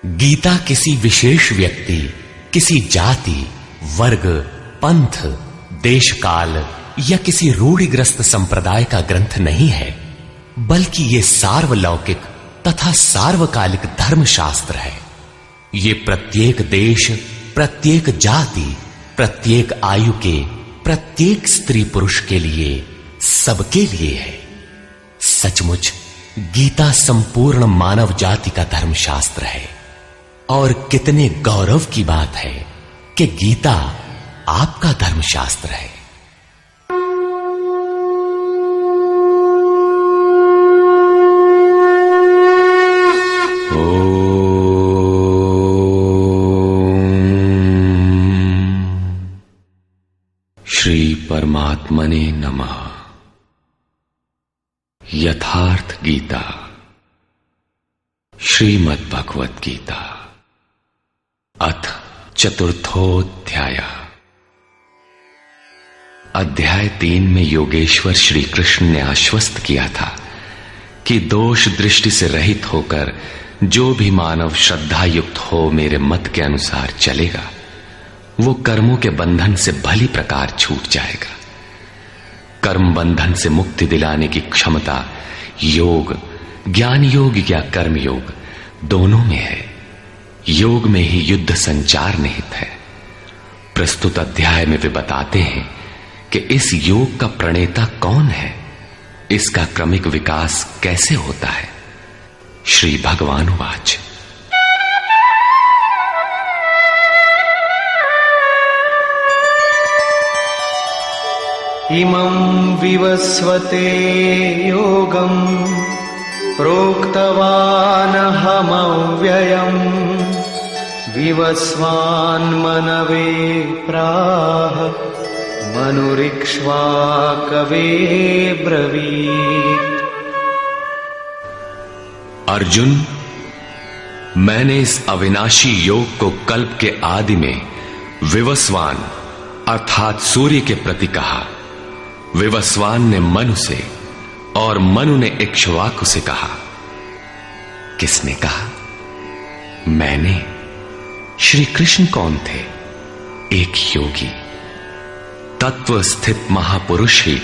गीता किसी विशेष व्यक्ति, किसी जाति, वर्ग, पंथ, देश काल या किसी रूढ़िग्रस्त संप्रदाय का ग्रंथ नहीं है, बल्कि ये सार्वलौकिक तथा सार्वकालिक धर्मशास्त्र है। ये प्रत्येक देश, प्रत्येक जाति, प्रत्येक आयु के, प्रत्येक स्त्री पुरुष के लिए, सबके लिए है। सचमुच गीता संपूर्ण मानव जाति का धर्मशास्त्र है और कितने गौरव की बात है कि गीता आपका धर्मशास्त्र है। श्री परमात्मने नमः। यथार्थ गीता, श्रीमद् भगवत गीता, अथ चतुर्थोऽध्याय। अध्याय 3 में योगेश्वर श्री कृष्ण ने आश्वस्त किया था कि दोष दृष्टि से रहित होकर जो भी मानव श्रद्धा युक्त हो मेरे मत के अनुसार चलेगा, वो कर्मों के बंधन से भली प्रकार छूट जाएगा। कर्म बंधन से मुक्ति दिलाने की क्षमता योग, ज्ञान योग या कर्म योग दोनों में है। योग में ही युद्ध संचार निहित है। प्रस्तुत अध्याय में वे बताते हैं कि इस योग का प्रणेता कौन है, इसका क्रमिक विकास कैसे होता है। श्री भगवान उवाच। इमं विवस्वते योगं प्रोक्तवानहमव्ययम् विवस्वान्मनवे प्राह मनुरिक्ष्वाकवे ब्रवीत्। अर्जुन, मैंने इस अविनाशी योग को कल्प के आदि में विवस्वान अर्थात सूर्य के प्रति कहा। विवस्वान ने मनु से और मनु ने इक्ष्वाकु से कहा। किसने कहा? मैंने। श्री कृष्ण कौन थे? एक योगी, तत्व स्थित महापुरुष ही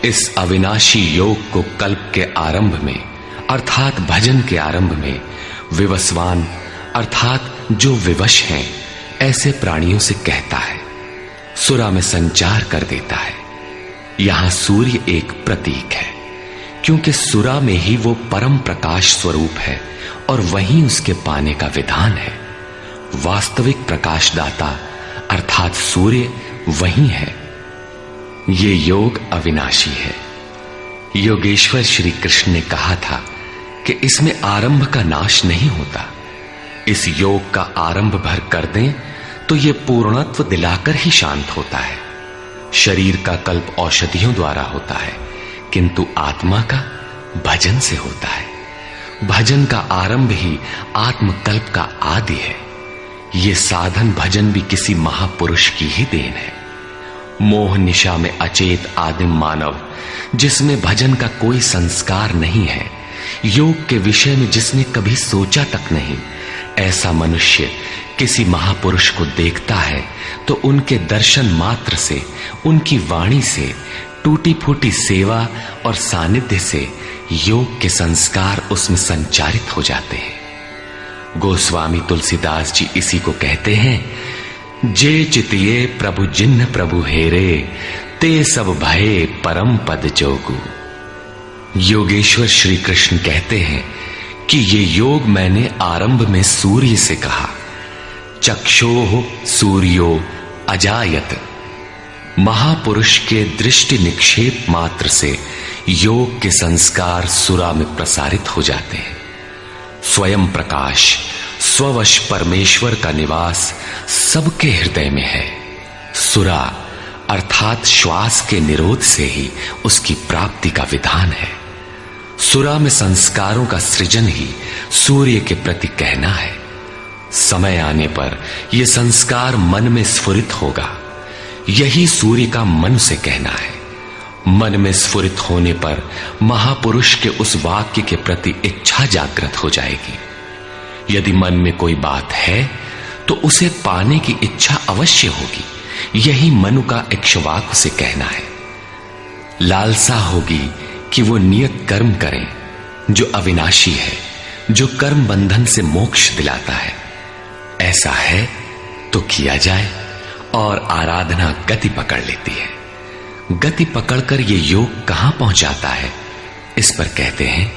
इस अविनाशी योग को कल्प के आरंभ में अर्थात भजन के आरंभ में विवस्वान अर्थात जो विवश हैं ऐसे प्राणियों से कहता है, सुरा में संचार कर देता है। यहां सूर्य एक प्रतीक है, क्योंकि सुरा में ही वो परम प्रकाश स्वरूप है और वहीं उसके पाने का विधान है। वास्तविक प्रकाशदाता अर्थात सूर्य वहीं है। ये योग अविनाशी है। योगेश्वर श्री कृष्ण ने कहा था कि इसमें आरंभ का नाश नहीं होता। इस योग का आरंभ भर कर दें तो ये पूर्णत्व दिलाकर ही शांत होता है। शरीर का कल्प औषधियों द्वारा होता है, किंतु आत्मा का भजन से होता है। भजन का आरंभ ही आत्मकल्प का आदि है। ये साधन भजन भी किसी महापुरुष की ही देन है। मोह निशा में अचेत आदिम मानव, जिसमें भजन का कोई संस्कार नहीं है, योग के विषय में जिसने कभी सोचा तक नहीं, ऐसा मनुष्य किसी महापुरुष को देखता है तो उनके दर्शन मात्र से, उनकी वाणी से, टूटी फूटी सेवा और सानिध्य से योग के संस्कार उसमें संचारित हो जाते हैं। गोस्वामी तुलसीदास जी इसी को कहते हैं, जे चितिये प्रभु जिन्न प्रभु हेरे, ते सब भये परम पद जोगु। योगेश्वर श्री कृष्ण कहते हैं कि ये योग मैंने आरंभ में सूर्य से कहा। चक्षोः सूर्यो अजायत। महापुरुष के दृष्टि निक्षेप मात्र से योग के संस्कार सुरा में प्रसारित हो जाते हैं। स्वयं प्रकाश, स्ववश परमेश्वर का निवास सबके हृदय में है। सुरा अर्थात श्वास के निरोध से ही उसकी प्राप्ति का विधान है। सुरा में संस्कारों का सृजन ही सूर्य के प्रति कहना है। समय आने पर यह संस्कार मन में स्फुरित होगा। यही सूर्य का मन से कहना है। मन में स्फुरित होने पर महापुरुष के उस वाक्य के प्रति इच्छा जागृत हो जाएगी। यदि मन में कोई बात है तो उसे पाने की इच्छा अवश्य होगी। यही मनु का इक्ष्वाकु से कहना है। लालसा होगी कि वो नियत कर्म करें जो अविनाशी है, जो कर्म बंधन से मोक्ष दिलाता है। ऐसा है तो किया जाए और आराधना गति पकड़ लेती है। गति पकड़कर ये योग कहां पहुंचाता है, इस पर कहते हैं,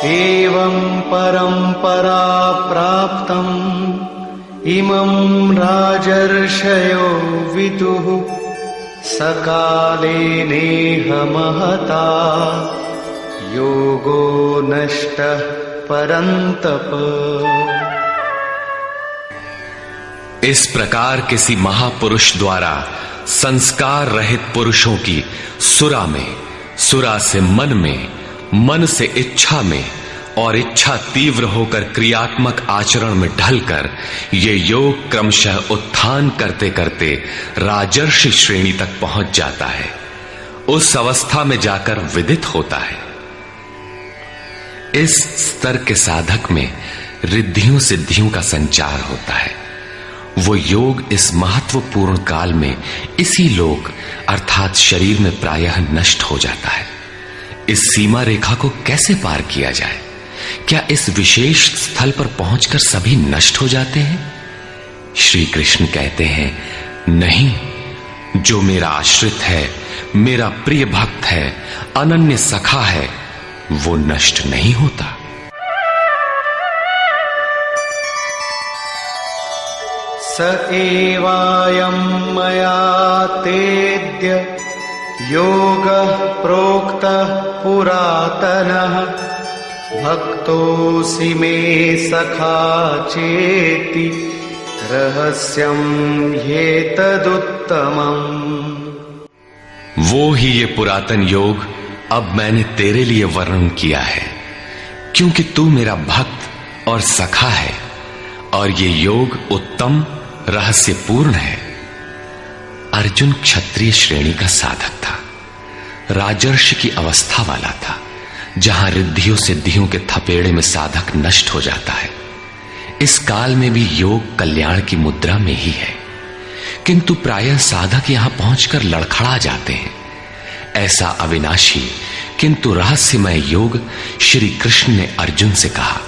एवं परंपरा प्राप्तम इमं राजर्षयो विदुः सकाले नेह महता योगो नष्टः परंतप। इस प्रकार किसी महापुरुष द्वारा संस्कार रहित पुरुषों की सुरा में, सुरा से मन में, मन से इच्छा में और इच्छा तीव्र होकर क्रियात्मक आचरण में ढलकर ये योग क्रमशः उत्थान करते करते राजर्षि श्रेणी तक पहुंच जाता है। उस अवस्था में जाकर विदित होता है। इस स्तर के साधक में रिद्धियों सिद्धियों का संचार होता है। वो योग इस महत्वपूर्ण काल में इसी लोक अर्थात शरीर में प्रायः नष्ट हो जाता है। इस सीमा रेखा को कैसे पार किया जाए? क्या इस विशेष स्थल पर पहुंचकर सभी नष्ट हो जाते हैं? श्री कृष्ण कहते हैं, नहीं, जो मेरा आश्रित है, मेरा प्रिय भक्त है, अनन्य सखा है, वो नष्ट नहीं होता। स एवायं मया तेद्य योगः प्रोक्तः पुरातनः भक्तोऽसि मे सखा चेति रहस्यं ह्येतदुत्तमम्। वो ही ये पुरातन योग अब मैंने तेरे लिए वर्णन किया है, क्योंकि तू मेरा भक्त और सखा है और ये योग उत्तम रहस्यपूर्ण है। अर्जुन क्षत्रिय श्रेणी का साधक था, राजर्षि की अवस्था वाला था, जहां रिद्धियों सिद्धियों के थपेड़े में साधक नष्ट हो जाता है। इस काल में भी योग कल्याण की मुद्रा में ही है, किंतु प्रायः साधक यहां पहुंचकर लड़खड़ा जाते हैं। ऐसा अविनाशी किंतु रहस्यमय योग श्री कृष्ण ने अर्जुन से कहा,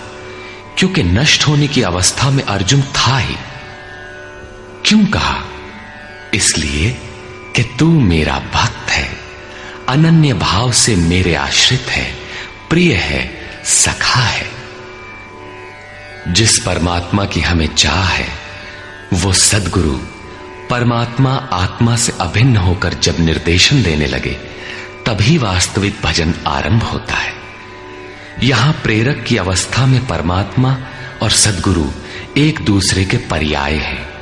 क्योंकि नष्ट होने की अवस्था में अर्जुन था ही। क्यों कहा? इसलिए कि तू मेरा भक्त है, अनन्य भाव से मेरे आश्रित है, प्रिय है, सखा है। जिस परमात्मा की हमें चाह है, वो सद्गुरु परमात्मा आत्मा से अभिन्न होकर जब निर्देशन देने लगे, तभी वास्तविक भजन आरंभ होता है। यहां प्रेरक की अवस्था में परमात्मा और सद्गुरु एक दूसरे के पर्याय हैं।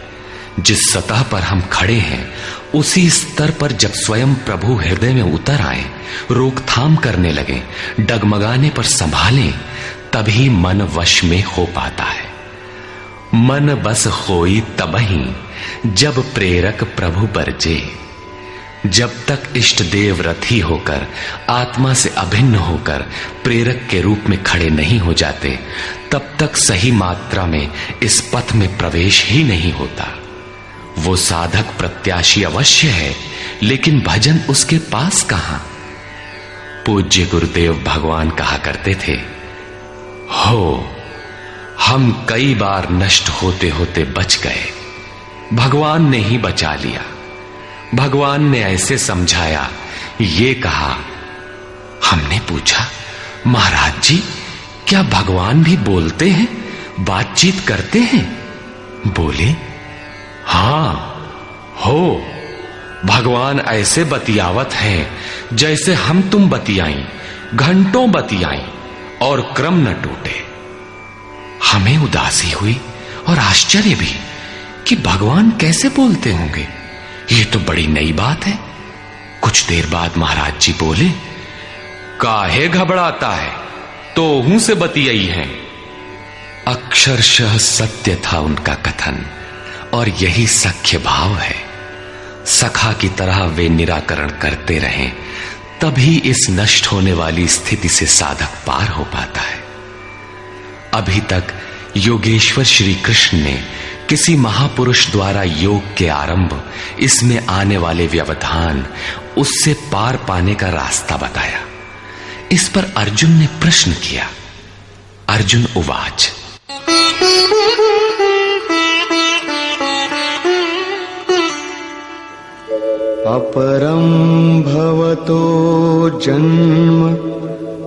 जिस सतह पर हम खड़े हैं, उसी स्तर पर जब स्वयं प्रभु हृदय में उतर आए, रोकथाम करने लगे, डगमगाने पर संभालें, तभी मन वश में हो पाता है। मन बस होई तबही जब प्रेरक प्रभु बरजे। जब तक इष्ट देव रथी होकर आत्मा से अभिन्न होकर प्रेरक के रूप में खड़े नहीं हो जाते, तब तक सही मात्रा में इस पथ में प्रवेश ही नहीं होता। वो साधक प्रत्याशी अवश्य है, लेकिन भजन उसके पास कहां? पूज्य गुरुदेव भगवान कहा करते थे, हो हम कई बार नष्ट होते होते बच गए, भगवान ने ही बचा लिया। भगवान ने ऐसे समझाया, ये कहा। हमने पूछा, महाराज जी, क्या भगवान भी बोलते हैं, बातचीत करते हैं? बोले, हां, हो, भगवान ऐसे बतियावत हैं जैसे हम तुम बतियाई, घंटों बतियाई और क्रम न टूटे। हमें उदासी हुई और आश्चर्य भी कि भगवान कैसे बोलते होंगे, ये तो बड़ी नई बात है। कुछ देर बाद महाराज जी बोले, काहे घबराता है, तो हूं से बतियाई हैं। अक्षरशः सत्य था उनका कथन, और यही सख्य भाव है। सखा की तरह वे निराकरण करते रहें, तभी इस नष्ट होने वाली स्थिति से साधक पार हो पाता है। अभी तक योगेश्वर श्री कृष्ण ने किसी महापुरुष द्वारा योग के आरंभ, इसमें आने वाले व्यवधान, उससे पार पाने का रास्ता बताया। इस पर अर्जुन ने प्रश्न किया। अर्जुन उवाच, अपरं भवतो जन्म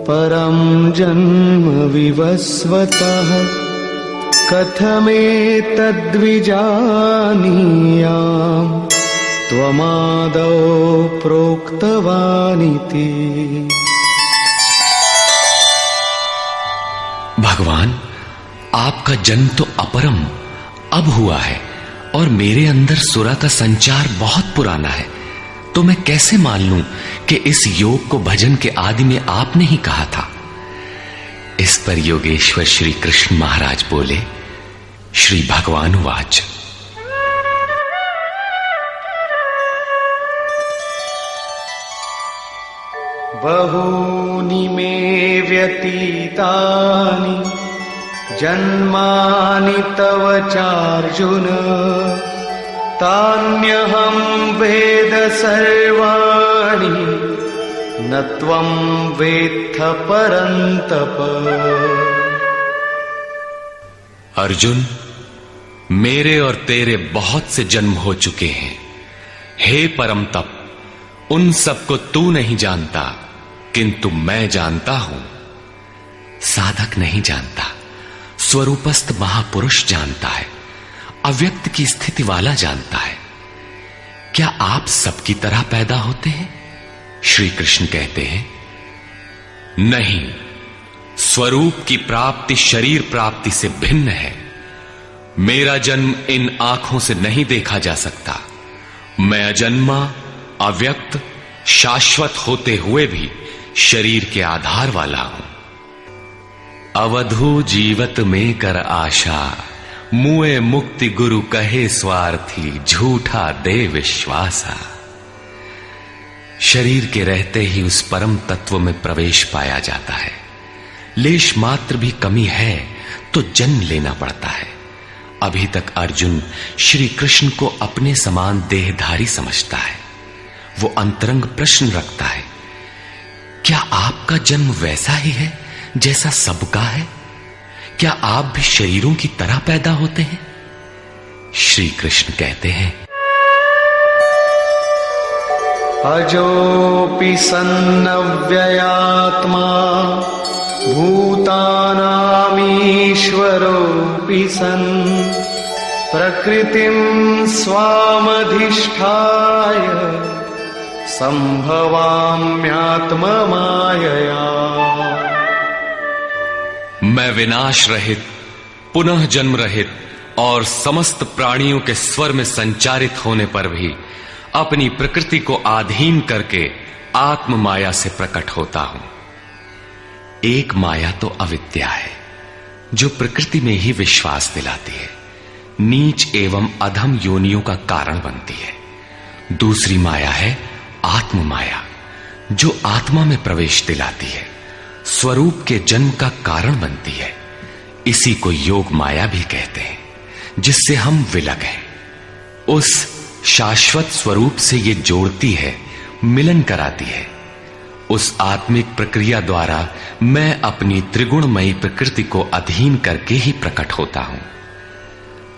परं जन्म विवस्वतः कथमेतद्विजानीयाम् त्वमादौ प्रोक्तवानिति। भगवान, आपका जन्म तो अपरम अब हुआ है और मेरे अंदर सुरा का संचार बहुत पुराना है, तो मैं कैसे मान लूं कि इस योग को भजन के आदि में आपने ही कहा था। इस पर योगेश्वर श्री कृष्ण महाराज बोले। श्री भगवान वाच, बहूनि मे व्यतीतानि जन्मानि तव चार्जुन तान्यहं वेद सर्वाणि न त्वं वेत्थ परन्तप। अर्जुन, मेरे और तेरे बहुत से जन्म हो चुके हैं। हे परम तप, उन सबको तू नहीं जानता, किंतु मैं जानता हूं। साधक नहीं जानता, स्वरूपस्थ महापुरुष जानता है, अव्यक्त की स्थिति वाला जानता है। क्या आप सबकी तरह पैदा होते हैं? श्री कृष्ण कहते हैं, नहीं, स्वरूप की प्राप्ति शरीर प्राप्ति से भिन्न है। मेरा जन्म इन आंखों से नहीं देखा जा सकता। मैं अजन्मा, अव्यक्त, शाश्वत होते हुए भी शरीर के आधार वाला हूं। अवधू जीवत में कर आशा, मुए मुक्ति गुरु कहे स्वार्थी, झूठा दे विश्वासा। शरीर के रहते ही उस परम तत्व में प्रवेश पाया जाता है। लेश मात्र भी कमी है तो जन्म लेना पड़ता है। अभी तक अर्जुन श्री कृष्ण को अपने समान देहधारी समझता है। वो अंतरंग प्रश्न रखता है, क्या आपका जन्म वैसा ही है जैसा सबका है? क्या आप भी शरीरों की तरह पैदा होते हैं? श्री कृष्ण कहते हैं, अजोऽपि सन्नव्ययात्मा भूतानामीश्वरोऽपि सन् प्रकृतिं स्वामधिष्ठाय संभवाम्यात्ममायया। मैं विनाश रहित, पुनः जन्म रहित और समस्त प्राणियों के स्वर में संचारित होने पर भी अपनी प्रकृति को अधीन करके आत्म माया से प्रकट होता हूं। एक माया तो अविद्या है, जो प्रकृति में ही विश्वास दिलाती है, नीच एवं अधम योनियों का कारण बनती है। दूसरी माया है आत्म माया, जो आत्मा में प्रवेश दिलाती है, स्वरूप के जन्म का कारण बनती है। इसी को योग माया भी कहते हैं, जिससे हम विलग हैं। उस शाश्वत स्वरूप से ये जोड़ती है, मिलन कराती है। उस आत्मिक प्रक्रिया द्वारा मैं अपनी त्रिगुणमयी प्रकृति को अधीन करके ही प्रकट होता हूं।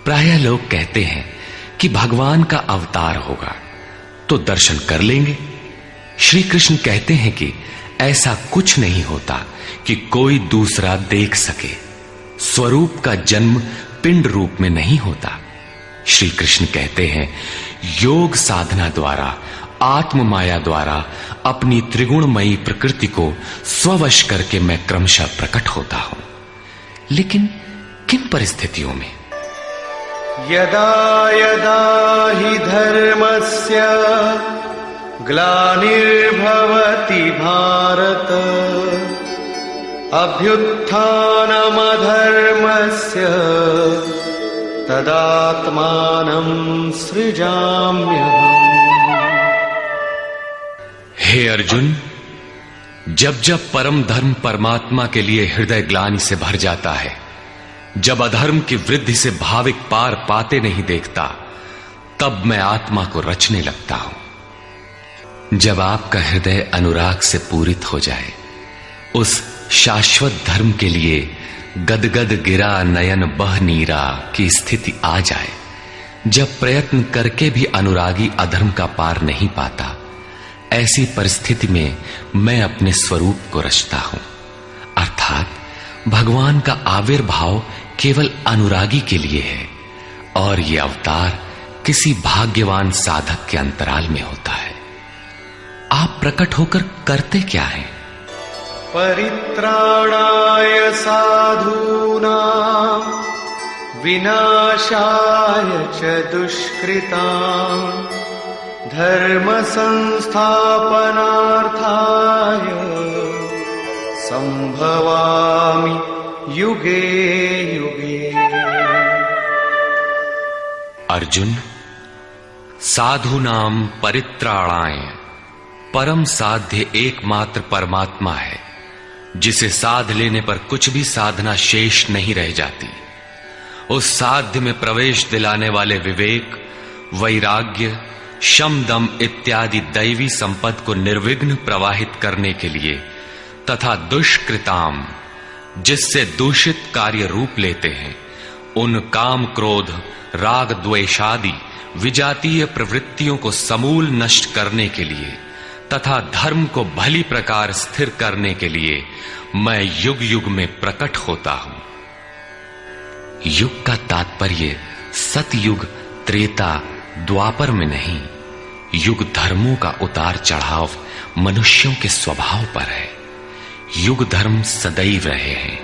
प्रायः लोग कहते हैं कि भगवान का अवतार होगा तो दर्शन कर लेंगे। श्री कृष्ण कहते हैं कि ऐसा कुछ नहीं होता कि कोई दूसरा देख सके। स्वरूप का जन्म पिंड रूप में नहीं होता। श्री कृष्ण कहते हैं, योग साधना द्वारा, आत्म माया द्वारा अपनी त्रिगुणमयी प्रकृति को स्ववश करके मैं क्रमशः प्रकट होता हूं। लेकिन किन परिस्थितियों में? यदा यदा हि धर्मस्य ग्लानिर्भवति भारत अभ्युत्थानमधर्मस्य तदात्मानं सृजाम्यहम्। हे अर्जुन, जब जब परम धर्म परमात्मा के लिए हृदय ग्लानि से भर जाता है, जब अधर्म की वृद्धि से भाविक पार पाते नहीं देखता, तब मैं आत्मा को रचने लगता हूं। जब आपका हृदय अनुराग से पूरित हो जाए, उस शाश्वत धर्म के लिए गदगद गिरा नयन बह नीरा की स्थिति आ जाए, जब प्रयत्न करके भी अनुरागी अधर्म का पार नहीं पाता, ऐसी परिस्थिति में मैं अपने स्वरूप को रचता हूं। अर्थात भगवान का आविर्भाव केवल अनुरागी के लिए है और यह अवतार किसी भाग्यवान साधक के अंतराल में होता है। आप प्रकट होकर करते क्या हैं? परित्राणाय साधूनां विनाशाय च दुष्कृतां धर्म संस्थापनार्थाय संभवामि युगे युगे। अर्जुन, साधूनां परित्राणाय परम साध्य एकमात्र परमात्मा है, जिसे साध लेने पर कुछ भी साधना शेष नहीं रह जाती। उस साध्य में प्रवेश दिलाने वाले विवेक, वैराग्य, शम दम इत्यादि दैवी संपद को निर्विघ्न प्रवाहित करने के लिए तथा दुष्कृताम, जिससे दूषित कार्य रूप लेते हैं, उन काम क्रोध राग द्वेषादि विजातीय प्रवृत्तियों को समूल नष्ट करने के लिए तथा धर्म को भली प्रकार स्थिर करने के लिए मैं युग युग में प्रकट होता हूं। युग का तात्पर्य सतयुग, त्रेता, द्वापर में नहीं। युग धर्मों का उतार चढ़ाव मनुष्यों के स्वभाव पर है। युग धर्म सदैव रहे हैं।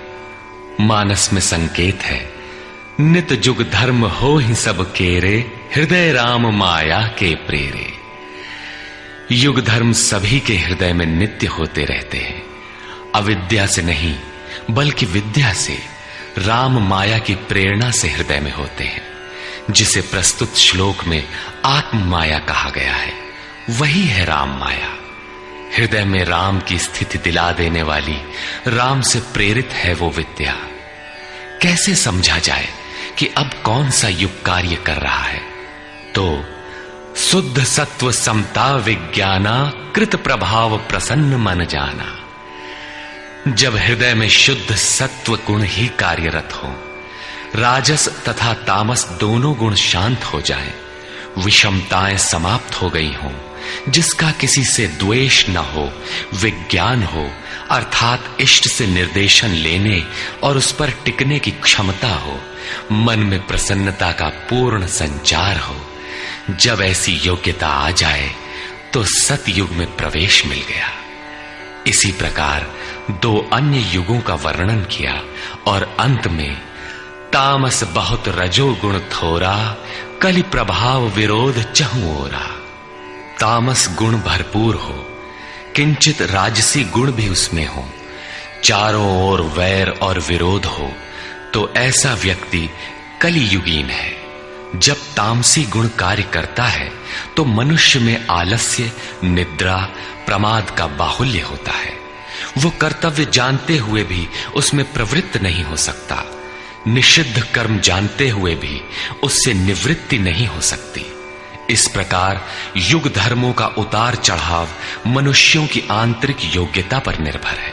मानस में संकेत है, नित जुग धर्म हो ही सब केरे, हृदय राम माया के प्रेरे। युग धर्म सभी के हृदय में नित्य होते रहते हैं। अविद्या से नहीं बल्कि विद्या से, राम माया की प्रेरणा से हृदय में होते हैं, जिसे प्रस्तुत श्लोक में आत्म माया कहा गया है। वही है राम माया। हृदय में राम की स्थिति दिला देने वाली, राम से प्रेरित है वो विद्या। कैसे समझा जाए कि अब कौन सा युग कार्य कर रहा है? तो शुद्ध सत्व समता विज्ञाना, कृत प्रभाव प्रसन्न मन जाना। जब हृदय में शुद्ध सत्व गुण ही कार्यरत हो, राजस तथा तामस दोनों गुण शांत हो जाएं, विषमताएं समाप्त हो गई हों, जिसका किसी से द्वेष न हो, विज्ञान हो, अर्थात इष्ट से निर्देशन लेने और उस पर टिकने की क्षमता हो, मन में प्रसन्नता का पूर्ण संचार हो, जब ऐसी योग्यता आ जाए तो सतयुग में प्रवेश मिल गया। इसी प्रकार दो अन्य युगों का वर्णन किया और अंत में तामस बहुत रजो गुण थोरा, कलि प्रभाव विरोध चहुं ओरा। तामस गुण भरपूर हो, किंचित राजसी गुण भी उसमें हो, चारों ओर वैर और विरोध हो, तो ऐसा व्यक्ति कलियुगीन है। जब तामसी गुण कार्य करता है तो मनुष्य में आलस्य, निद्रा, प्रमाद का बाहुल्य होता है। वो कर्तव्य जानते हुए भी उसमें प्रवृत्त नहीं हो सकता, निषिद्ध कर्म जानते हुए भी उससे निवृत्ति नहीं हो सकती। इस प्रकार युग धर्मों का उतार चढ़ाव मनुष्यों की आंतरिक योग्यता पर निर्भर है।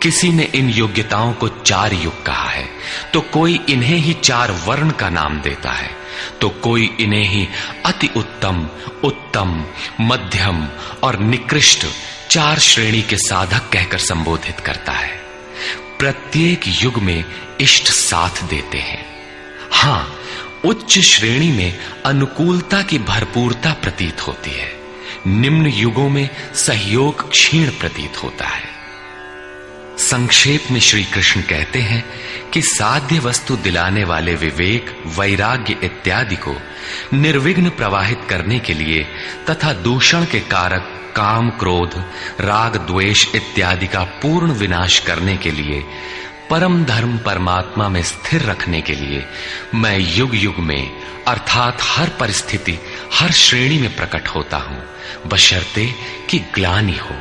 किसी ने इन योग्यताओं को 4 युग कहा है, तो कोई इन्हें ही 4 वर्ण का नाम देता है, तो कोई इन्हें ही अति उत्तम, उत्तम, मध्यम और निकृष्ट 4 श्रेणी के साधक कहकर संबोधित करता है। प्रत्येक युग में इष्ट साथ देते हैं। हां, उच्च श्रेणी में अनुकूलता की भरपूरता प्रतीत होती है, निम्न युगों में सहयोग क्षीण प्रतीत होता है। संक्षेप में श्री कृष्ण कहते हैं कि साध्य वस्तु दिलाने वाले विवेक, वैराग्य इत्यादि को निर्विघ्न प्रवाहित करने के लिए तथा दूषण के कारक काम, क्रोध, राग, द्वेष इत्यादि का पूर्ण विनाश करने के लिए, परम धर्म परमात्मा में स्थिर रखने के लिए मैं युग युग में अर्थात हर परिस्थिति, हर श्रेणी में प्रकट होता हूं, बशर्ते कि ग्लानि हो।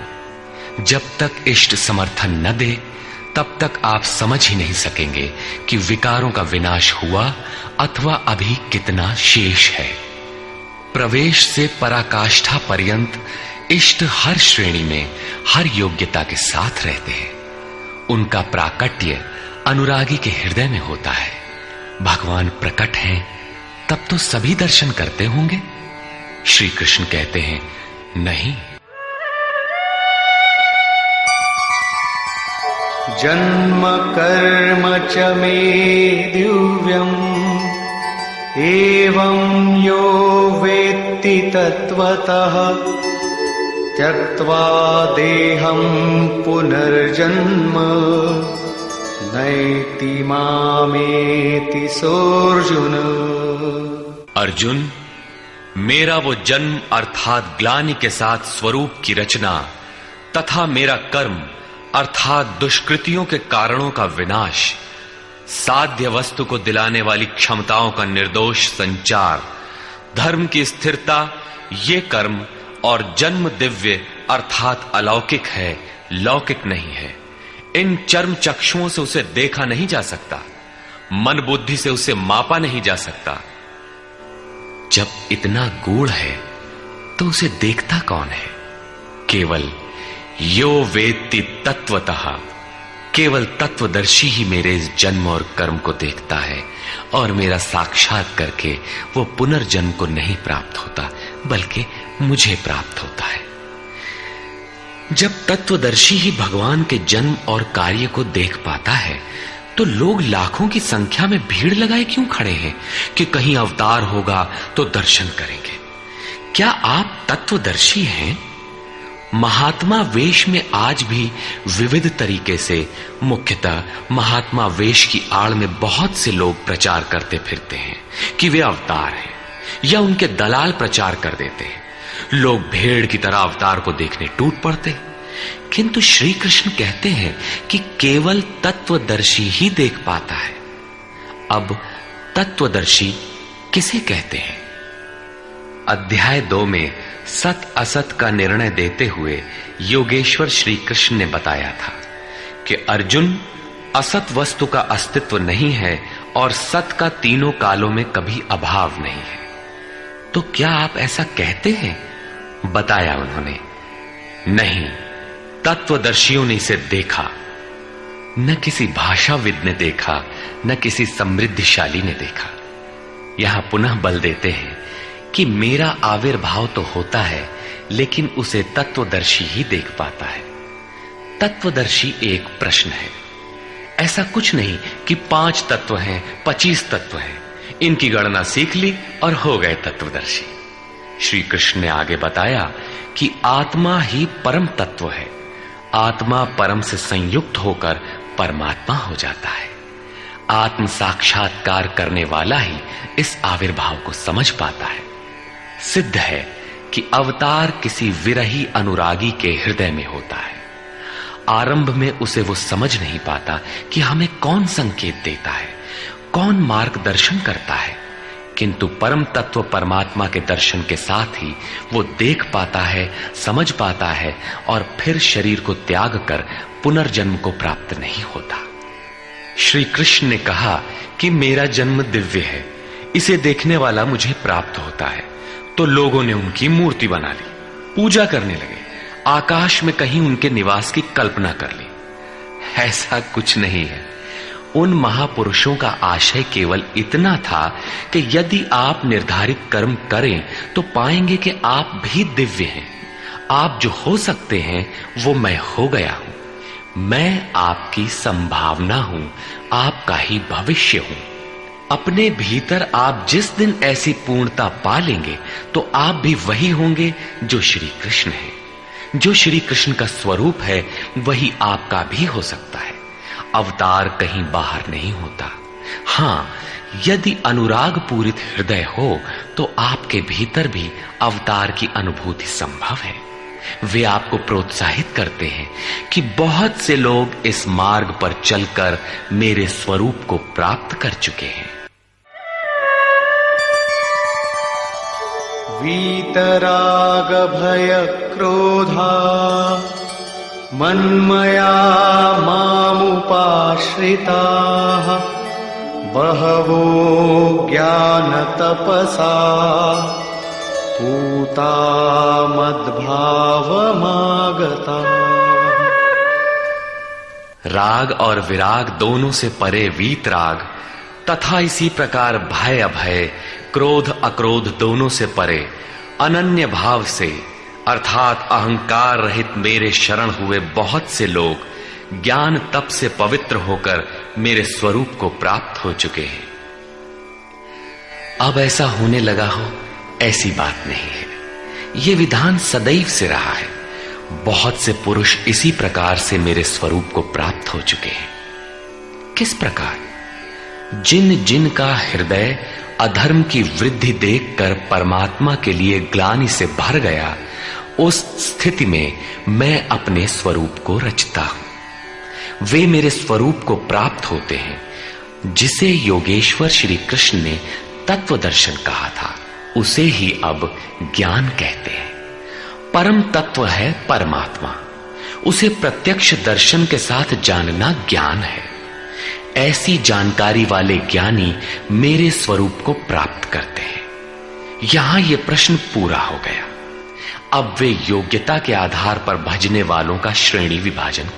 जब तक इष्ट समर्थन न दे तब तक आप समझ ही नहीं सकेंगे कि विकारों का विनाश हुआ अथवा अभी कितना शेष है। प्रवेश से पराकाष्ठा पर्यंत इष्ट हर श्रेणी में हर योग्यता के साथ रहते हैं। उनका प्राकट्य अनुरागी के हृदय में होता है। भगवान प्रकट हैं तब तो सभी दर्शन करते होंगे। श्री कृष्ण कहते हैं, नहीं, जन्म कर्म च मे दिव्यम् एवं यो वेत्ति तत्वतः त्यक्त्वा देहं पुनर्जन्म नैति मामेति सोऽर्जुन। अर्जुन, मेरा वो जन्म अर्थात ग्लानि के साथ स्वरूप की रचना तथा मेरा कर्म अर्थात दुष्कृतियों के कारणों का विनाश, साध्य वस्तु को दिलाने वाली क्षमताओं का निर्दोष संचार, धर्म की स्थिरता, ये कर्म और जन्म दिव्य अर्थात अलौकिक है, लौकिक नहीं है। इन चर्म चक्षुओं से उसे देखा नहीं जा सकता, मन बुद्धि से उसे मापा नहीं जा सकता। जब इतना गूढ़ है तो उसे देखता कौन है? केवल यो वेत्ति तत्वतः, केवल तत्वदर्शी ही मेरे इस जन्म और कर्म को देखता है और मेरा साक्षात करके वो पुनर्जन्म को नहीं प्राप्त होता बल्कि मुझे प्राप्त होता है। जब तत्वदर्शी ही भगवान के जन्म और कार्य को देख पाता है तो लोग लाखों की संख्या में भीड़ लगाए क्यों खड़े हैं कि कहीं अवतार होगा तो दर्शन करेंगे? क्या आप तत्वदर्शी हैं? महात्मा वेश में आज भी विविध तरीके से, मुख्यतः महात्मा वेश की आड़ में बहुत से लोग प्रचार करते फिरते हैं कि वे अवतार हैं, या उनके दलाल प्रचार कर देते हैं। लोग भेड़ की तरह अवतार को देखने टूट पड़ते हैं। किंतु श्री कृष्ण कहते हैं कि केवल तत्वदर्शी ही देख पाता है। अब तत्वदर्शी किसे कहते हैं? अध्याय 2 में सत असत का निर्णय देते हुए योगेश्वर श्री कृष्ण ने बताया था कि अर्जुन, असत वस्तु का अस्तित्व नहीं है और सत का तीनों कालों में कभी अभाव नहीं है। तो क्या आप ऐसा कहते हैं? बताया उन्होंने, नहीं, तत्वदर्शियों ने इसे देखा। न किसी भाषाविद ने देखा, न किसी समृद्धिशाली ने देखा। यहां पुनः बल देते हैं कि मेरा आविर्भाव तो होता है लेकिन उसे तत्वदर्शी ही देख पाता है। तत्वदर्शी एक प्रश्न है। ऐसा कुछ नहीं कि 5 तत्व हैं, 25 तत्व हैं, इनकी गणना सीख ली और हो गए तत्वदर्शी। श्री कृष्ण ने आगे बताया कि आत्मा ही परम तत्व है। आत्मा परम से संयुक्त होकर परमात्मा हो जाता है। आत्म साक्षात्कार करने वाला ही इस आविर्भाव को समझ पाता है। सिद्ध है कि अवतार किसी विरही अनुरागी के हृदय में होता है। आरंभ में उसे वो समझ नहीं पाता कि हमें कौन संकेत देता है, कौन मार्गदर्शन करता है, किंतु परम तत्व परमात्मा के दर्शन के साथ ही वो देख पाता है, समझ पाता है और फिर शरीर को त्याग कर पुनर्जन्म को प्राप्त नहीं होता। श्री कृष्ण ने कहा कि मेरा जन्म दिव्य है, इसे देखने वाला मुझे प्राप्त होता है। तो लोगों ने उनकी मूर्ति बना ली, पूजा करने लगे, आकाश में कहीं उनके निवास की कल्पना कर ली। ऐसा कुछ नहीं है। उन महापुरुषों का आशय केवल इतना था कि यदि आप निर्धारित कर्म करें तो पाएंगे कि आप भी दिव्य हैं। आप जो हो सकते हैं वो मैं हो गया हूं। मैं आपकी संभावना हूं, आपका ही भविष्य हूं। अपने भीतर आप जिस दिन ऐसी पूर्णता पा लेंगे तो आप भी वही होंगे जो श्री कृष्ण है। जो श्री कृष्ण का स्वरूप है वही आपका भी हो सकता है। अवतार कहीं बाहर नहीं होता। हां, यदि अनुराग पूरित हृदय हो तो आपके भीतर भी अवतार की अनुभूति संभव है। वे आपको प्रोत्साहित करते हैं कि बहुत से लोग इस मार्ग पर चलकर मेरे स्वरूप को प्राप्त कर चुके हैं। वीतराग भय क्रोधा मन्मया मामुपाश्रिताः बहवो ज्ञानतपसा पूता मद्भावमागता। राग और विराग दोनों से परे वीतराग तथा इसी प्रकार भय अभय, क्रोध अक्रोध दोनों से परे अनन्य भाव से अर्थात अहंकार रहित मेरे शरण हुए बहुत से लोग ज्ञान तप से पवित्र होकर मेरे स्वरूप को प्राप्त हो चुके हैं। अब ऐसा होने लगा हो ऐसी बात नहीं है। यह विधान सदैव से रहा है। बहुत से पुरुष इसी प्रकार से मेरे स्वरूप को प्राप्त हो चुके हैं। किस प्रकार? जिन जिन का हृदय अधर्म की वृद्धि देखकर परमात्मा के लिए ग्लानि से भर गया, उस स्थिति में मैं अपने स्वरूप को रचता हूं। वे मेरे स्वरूप को प्राप्त होते हैं, जिसे योगेश्वर श्री कृष्ण ने तत्व दर्शन कहा था, उसे ही अब ज्ञान कहते हैं। परम तत्व है परमात्मा, उसे प्रत्यक्ष दर्शन के साथ जानना ज्ञान है। ऐसी जानकारी वाले ज्ञानी मेरे स्वरूप को प्राप्त करते हैं। यहां यह प्रश्न पूरा हो गया। अब वे योग्यता के आधार पर भजने वालों का श्रेणी विभाजन